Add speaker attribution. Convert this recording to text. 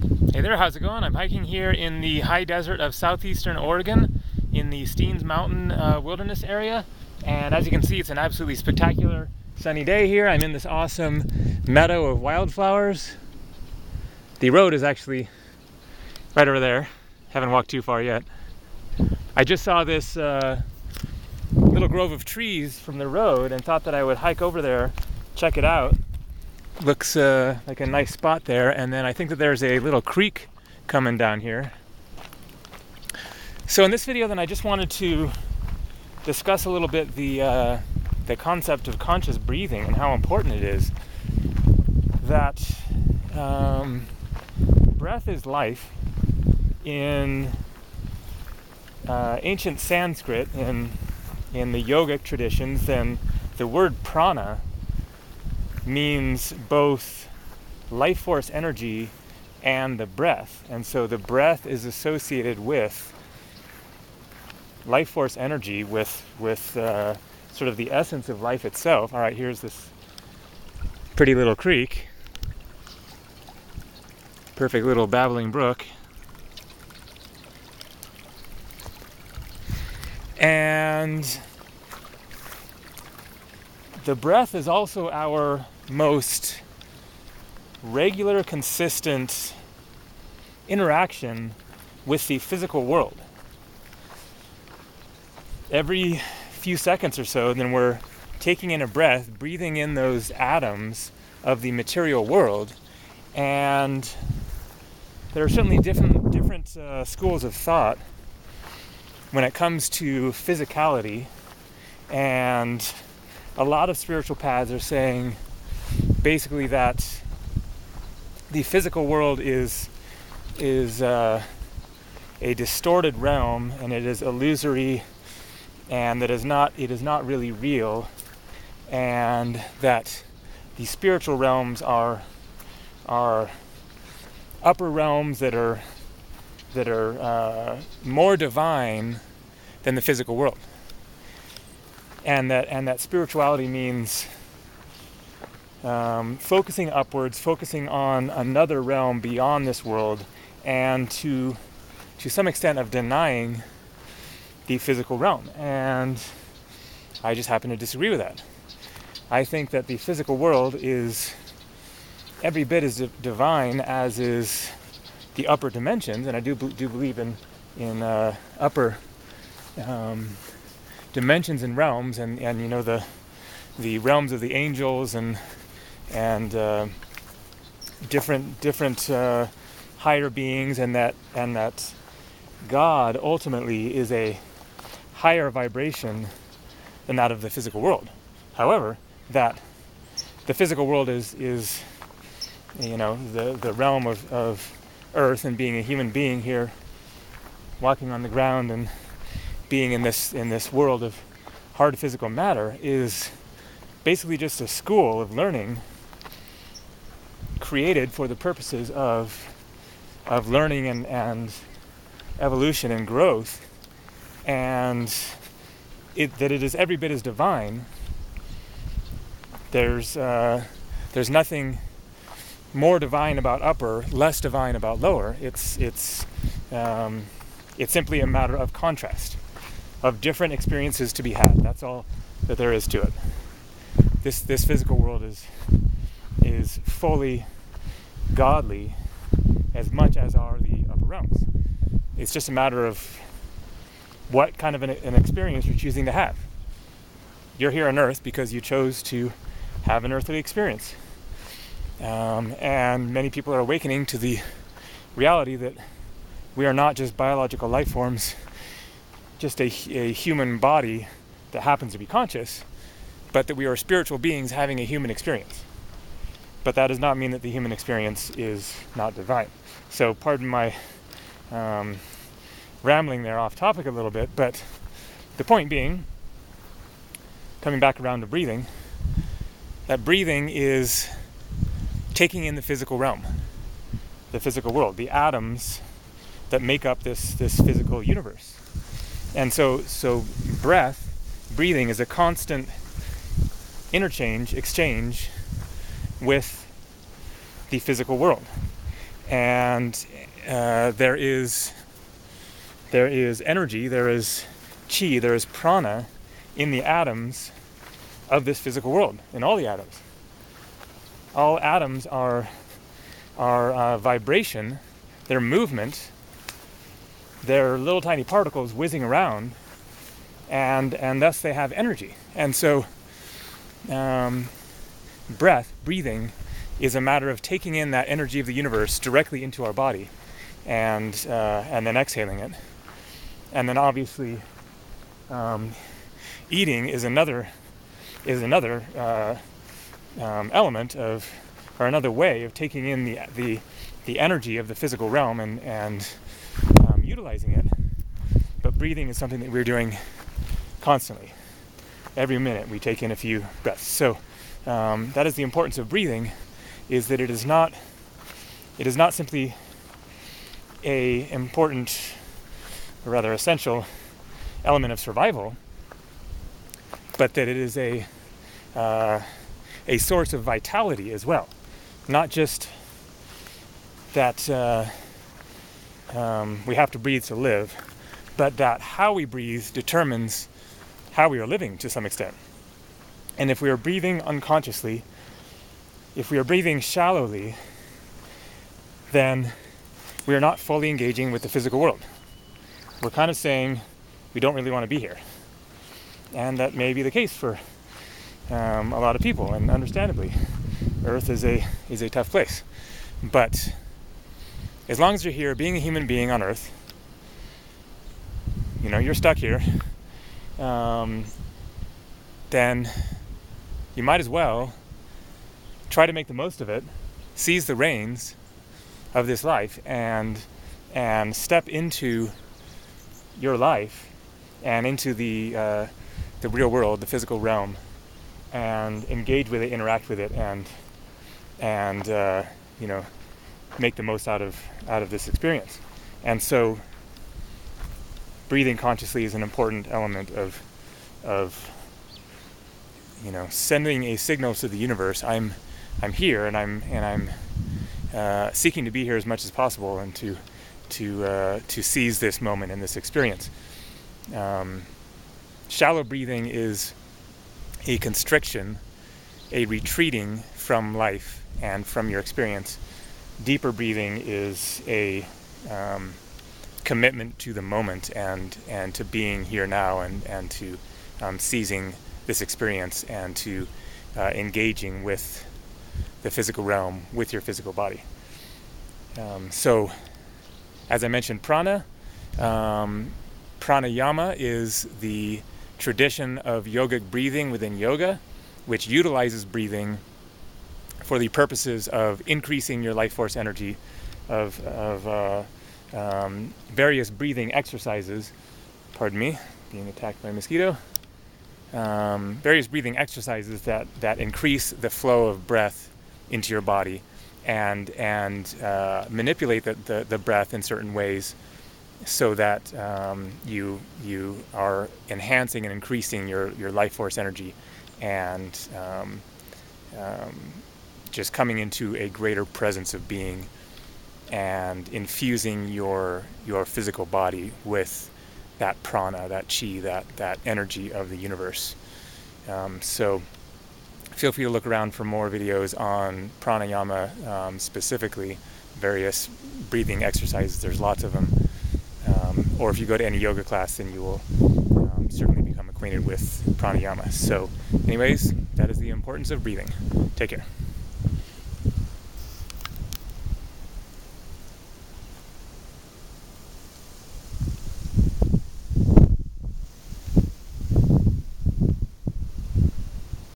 Speaker 1: Hey there, how's it going? I'm hiking here in the high desert of southeastern Oregon in the Steens Mountain wilderness area, and as you can see, it's an absolutely spectacular sunny day here. I'm in this awesome meadow of wildflowers. The road is actually right over there. Haven't walked too far yet. I just saw this little grove of trees from the road and thought that I would hike over there, check it out. Looks like a nice spot there, and then I think that there's a little creek coming down here. So in this video then I just wanted to discuss a little bit the concept of conscious breathing and how important it is. That breath is life. In ancient Sanskrit, in the yogic traditions, then the word prana means both life force energy and the breath. And so the breath is associated with life force energy, with sort of the essence of life itself. All right, here's this pretty little creek. Perfect little babbling brook. And the breath is also our most regular, consistent interaction with the physical world. Every few seconds or so, then we're taking in a breath, breathing in those atoms of the material world. And there are certainly different schools of thought when it comes to physicality, and a lot of spiritual paths are saying basically that the physical world is a distorted realm, and it is illusory, and that it is not really real, and that the spiritual realms are upper realms that are more divine than the physical world, and that spirituality means focusing upwards, focusing on another realm beyond this world, and to some extent of denying the physical realm. And I just happen to disagree with that. I think that the physical world is every bit as divine as is the upper dimensions, and I do believe in upper dimensions and realms, and you know, the realms of the angels and different higher beings, and that God ultimately is a higher vibration than that of the physical world. However, that the physical world is you know, the realm of earth, and being a human being here walking on the ground and being in this world of hard physical matter is basically just a school of learning created for the purposes of learning and evolution and growth, and that it is every bit as divine. There's nothing more divine about upper, less divine about lower. It's simply a matter of contrast, of different experiences to be had. That's all that there is to it. This physical world is fully godly as much as are the upper realms. It's just a matter of what kind of an experience you're choosing to have. You're here on Earth because you chose to have an earthly experience. And many people are awakening to the reality that we are not just biological life forms, just a human body that happens to be conscious, but that we are spiritual beings having a human experience. But that does not mean that the human experience is not divine. So pardon my rambling there off topic a little bit, but the point being, coming back around to breathing, that breathing is taking in the physical realm, the physical world, the atoms that make up this physical universe. And so breathing is a constant exchange with the physical world. And there is energy, there is chi, there is prana in the atoms of this physical world, in all the atoms. All atoms are vibration, they're movement, they're little tiny particles whizzing around, and thus they have energy. And so breathing, is a matter of taking in that energy of the universe directly into our body, and then exhaling it. And then obviously eating is another element of, or another way of taking in the energy of the physical realm and utilizing it. But breathing is something that we're doing constantly. Every minute we take in a few breaths. So that is the importance of breathing, is that it is not simply a important, or rather essential, element of survival, but that it is a source of vitality as well. Not just that we have to breathe to live, but that how we breathe determines how we are living to some extent. And if we are breathing unconsciously, if we are breathing shallowly, then we are not fully engaging with the physical world. We're kind of saying we don't really want to be here. And that may be the case for a lot of people, and understandably. Earth is a tough place. But as long as you're here, being a human being on Earth, you're stuck here, then you might as well try to make the most of it, seize the reins of this life, and step into your life and into the real world, the physical realm, and engage with it, interact with it, and make the most out of this experience. And so breathing consciously is an important element of sending a signal to the universe. I'm here, and I'm seeking to be here as much as possible, and to seize this moment and this experience. Shallow breathing is a constriction, a retreating from life and from your experience. Deeper breathing is a commitment to the moment and to being here now, and to seizing this experience, and to engaging with the physical realm, with your physical body. So, as I mentioned, pranayama is the tradition of yogic breathing within yoga, which utilizes breathing for the purposes of increasing your life force energy, of various breathing exercises. Pardon me, being attacked by a mosquito. Various breathing exercises that increase the flow of breath into your body, and manipulate the breath in certain ways, so that you are enhancing and increasing your life force energy, and just coming into a greater presence of being, and infusing your physical body with that prana, that chi, that energy of the universe. So feel free to look around for more videos on pranayama, specifically various breathing exercises. There's lots of them. Or if you go to any yoga class, then you will certainly become acquainted with pranayama. So anyways, that is the importance of breathing. Take care.